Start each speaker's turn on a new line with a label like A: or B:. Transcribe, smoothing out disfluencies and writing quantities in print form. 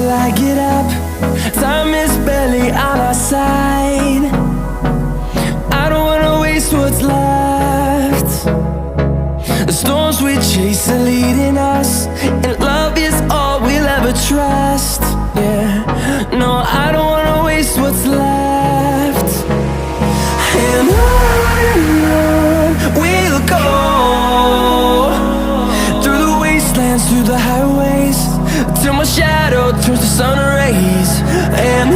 A: till I get up. Time is barely on our side. I don't wanna waste what's left. The storms we chase are leading us, and love is all we'll ever trust. Yeah, no, I don't wanna waste what's left. And on we'll go, through the wastelands, through the highways, till my shadow turns to sun rays. And